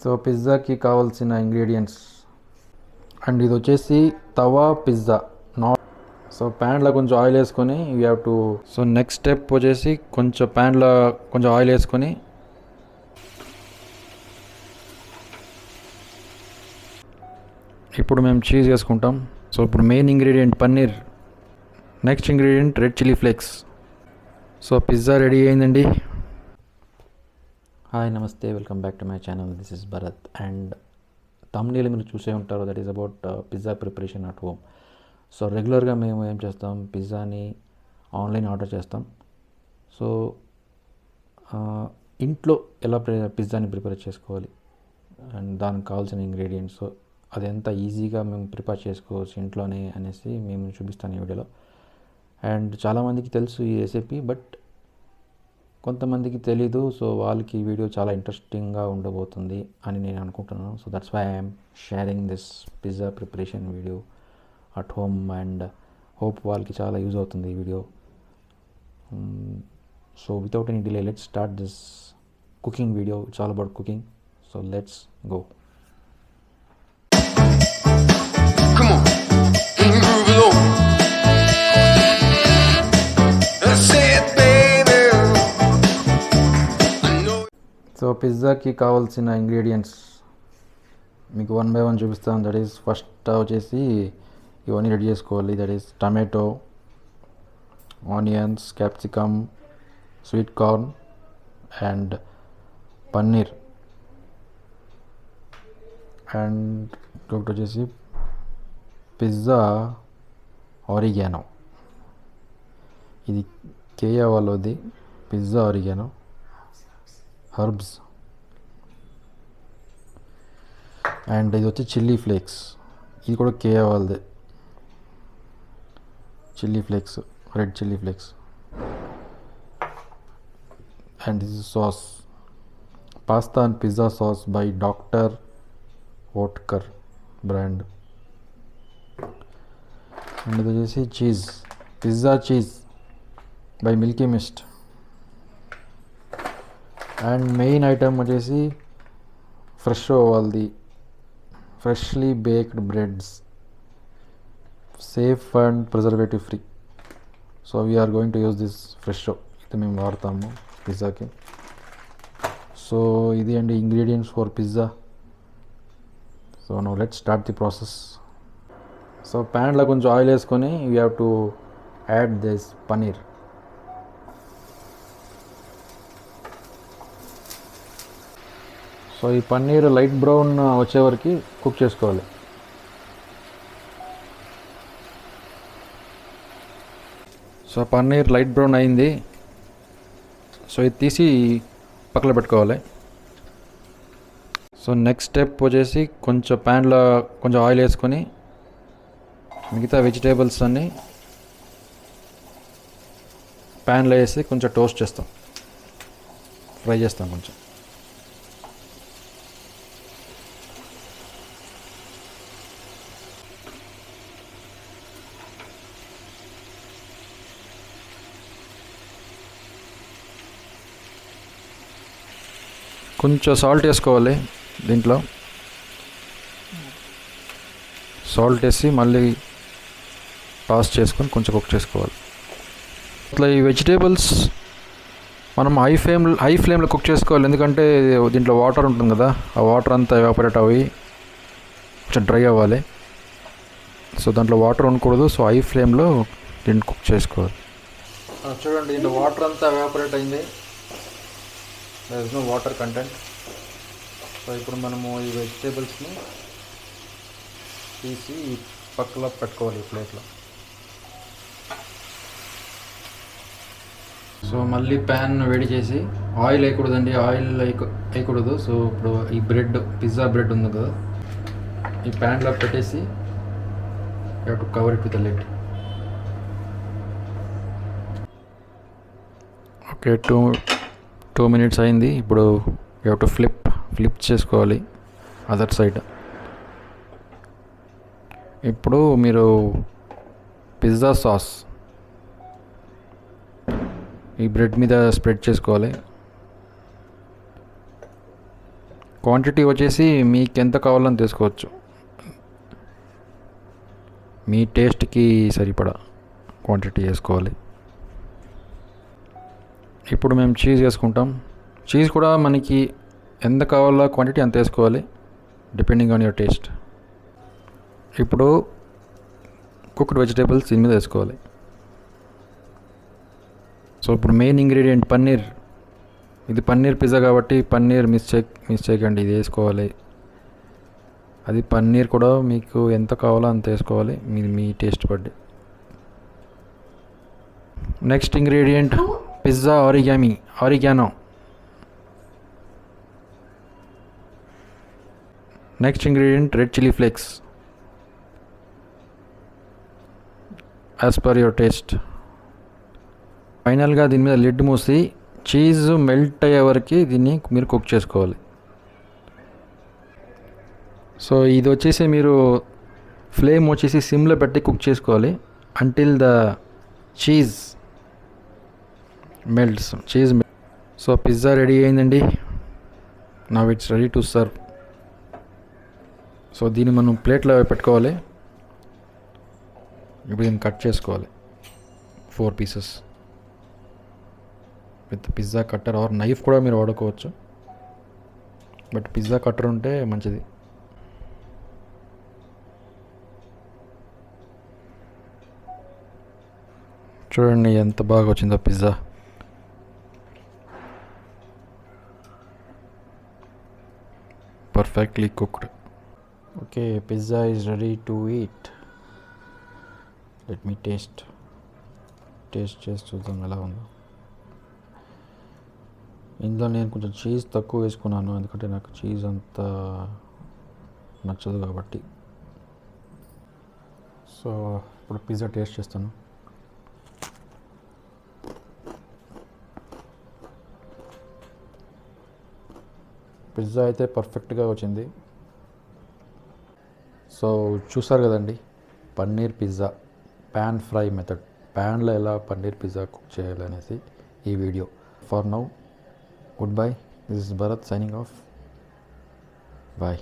So పిజ్జాకి కావాల్సిన ingredients and ఇది వచ్చేసి తవా పిజ్జా నాట్. సో ప్యాన్లో కొంచెం ఆయిల్ వేసుకొని you have to. So next step వచ్చేసి కొంచెం ప్యాన్లో కొంచెం ఆయిల్ వేసుకొని ఇప్పుడు మేము చీజ్ వేసుకుంటాం. సో ఇప్పుడు main ingredient paneer, next ingredient red chilli flakes. So pizza ready అయిందండి. హాయ్ నమస్తే, welcome back to my channel. This is Bharat and thumbnail మీరు చూసే ఉంటారు, that is about pizza preparation at home. So రెగ్యులర్గా మేము ఏం చేస్తాం, పిజ్జాని ఆన్లైన్ ఆర్డర్ చేస్తాం. సో ఇంట్లో ఎలా పిజ్జాని ప్రిపేర్ చేసుకోవాలి అండ్ దానికి కావాల్సిన ఇంగ్రీడియంట్స్, అది ఎంత ఈజీగా మేము ప్రిపేర్ చేసుకోవచ్చు ఇంట్లోనే అనేసి మేము చూపిస్తాను ఈ వీడియోలో. అండ్ చాలామందికి తెలుసు ఈ రెసిపీ, బట్ కొంతమందికి తెలీదు. సో వాళ్ళకి ఈ వీడియో చాలా ఇంట్రెస్టింగ్గా ఉండబోతుంది అని నేను అనుకుంటున్నాను. So that's why I'm sharing this pizza preparation video at home and hope వాళ్ళకి చాలా యూజ్ అవుతుంది ఈ వీడియో. So without any delay let's start this cooking video. It's all about cooking. So let's go. Come on, groove it on. That's it, baby. I know. So పిజ్జాకి కావాల్సిన ingredients మీకు one by one చూపిస్తాను. That is first వచ్చేసి ఇవన్నీ ready చేసుకోవాలి. That is tomato, onions, capsicum, sweet corn and paneer. And ఇంకొకటి వచ్చేసి pizza oregano. ఇది కేయా వాళ్ళది పిజ్జా ఆరిగానో హర్బ్స్. అండ్ ఇది వచ్చి చిల్లీ ఫ్లేక్స్, ఇది కూడా కేయా వాళ్ళది chilli flakes, red chilli flakes. And this is sauce, pasta and pizza sauce by doctor Oetker brand. And ఇది వచ్చేసి cheese, pizza cheese by Milky Mist. And main item వచ్చేసి Fresho వాళ్ళది freshly baked breads, safe and preservative free. So we're going to use this Fresho, ఇది మేము వాడతాము పిజ్జాకి. సో ఇది అండి ingredients for pizza. So now let's start the process. So ప్యాన్లో కొంచెం ఆయిల్ వేసుకొని you have to add this paneer. So ఈ పన్నీర్ లైట్ బ్రౌన్ వచ్చే వరకు కుక్ చేసుకోవాలి. సో పన్నీర్ లైట్ బ్రౌన్ అయింది. సో ఇది తీసి పక్కన పెట్టుకోవాలి. సో నెక్స్ట్ స్టెప్ వచ్చేసి కొంచెం ప్యాన్లో కొంచెం ఆయిల్ వేసుకొని మిగతా వెజిటేబుల్స్ అన్నీ ప్యాన్లో వేసి కొంచెం టోస్ట్ చేస్తాం, ఫ్రై చేస్తాం కొంచెం. కొంచెం సాల్ట్ వేసుకోవాలి దీంట్లో. సాల్ట్ వేసి మళ్ళీ టాస్ చేసుకొని కొంచెం కుక్ చేసుకోవాలి. అట్లా ఈ వెజిటేబుల్స్ మనం హై ఫ్లేమ్లో కుక్ చేసుకోవాలి, ఎందుకంటే దీంట్లో వాటర్ ఉంటుంది కదా, ఆ వాటర్ అంతా ఎవాపరేట్ అయ్యి కొంచెం డ్రై అవ్వాలి. సో దాంట్లో వాటర్ ఉండకూడదు. సో హై ఫ్లేమ్లో దీన్ని కుక్ చేసుకోవాలి. చూడండి, దీంట్లో వాటర్ అంతా ఎవాపరేట్ అయింది, there is no water content. So ఇప్పుడు మనము ఈ వెజిటేబుల్స్ని తీసి పక్కలో పెట్టుకోవాలి ఈ ప్లేట్లో. సో మళ్ళీ ప్యాన్ వేడి చేసి, ఆయిల్ వేయకూడదండి, ఆయిల్ వేయకూడదు. సో ఇప్పుడు ఈ బ్రెడ్, పిజ్జా బ్రెడ్ ఉంది కదా, ఈ ప్యాన్లో పెట్టేసి you have to cover it with lid. Okay, 2 minutes అయింది. ఇప్పుడు యూ హావ్ టు ఫ్లిప్ చేసుకోవాలి అదర్ సైడ్. ఇప్పుడు మీరు పిజ్జా సాస్ ఈ బ్రెడ్ మీద స్ప్రెడ్ చేసుకోవాలి. క్వాంటిటీ వచ్చేసి మీకు ఎంత కావాలని తీసుకోవచ్చు, మీ టేస్ట్కి సరిపడా క్వాంటిటీ వేసుకోవాలి. ఇప్పుడు మేము చీజ్ వేసుకుంటాం. చీజ్ కూడా మనకి ఎంత కావాలో క్వాంటిటీ అంత వేసుకోవాలి, డిపెండింగ్ ఆన్ యువర్ టేస్ట్. ఇప్పుడు కుక్డ్ వెజిటేబుల్స్ దీని మీద వేసుకోవాలి. సో ఇప్పుడు మెయిన్ ఇంగ్రీడియంట్ పన్నీర్. ఇది పన్నీర్ పిజ్జా కాబట్టి పన్నీర్ మిస్ చేయకండి, ఇది వేసుకోవాలి. అది పన్నీర్ కూడా మీకు ఎంత కావాలో అంత వేసుకోవాలి, మీ టేస్ట్ బట్టి. Next ingredient pizza oregano. Next ingredient red chilli flakes, as per your taste. ఫైనల్గా దీని మీద లిడ్ మూసి చీజ్ మెల్ట్ అయ్యే వరకు దీన్ని మీరు కుక్ చేసుకోవాలి. సో ఇది వచ్చేసి మీరు ఫ్లేమ్ వచ్చేసి సిమ్లో పెట్టి కుక్ చేసుకోవాలి until the cheese melts. So pizza ready అయిందండి. Now it's ready to serve. So దీన్ని మనం ప్లేట్లో పెట్టుకోవాలి. ఇప్పుడు దీన్ని కట్ చేసుకోవాలి 4 pieces with pizza cutter or knife కూడా మీరు వాడుకోవచ్చు, బట్ పిజ్జా కట్టర్ ఉంటే మంచిది. చూడండి ఎంత బాగా వచ్చిందో pizza. Perfectly cooked. Okay, pizza is ready to eat. Let me taste చేసి చూద్దాం ఎలా ఉందో. ఇందులో నేను కొంచెం చీజ్ తక్కువ వేసుకున్నాను, ఎందుకంటే నాకు చీజ్ అంత నచ్చదు కాబట్టి. సో ఇప్పుడు పిజ్జా టేస్ట్ చేస్తాను. పిజ్జా అయితే పర్ఫెక్ట్గా వచ్చింది. సో చూసారు కదండి, paneer pizza pan fry method, ప్యాన్లో ఎలా పన్నీర్ పిజ్జా కుక్ చేయాలనేసి ఈ వీడియో. For now, goodbye. This is Bharat signing off. Bye.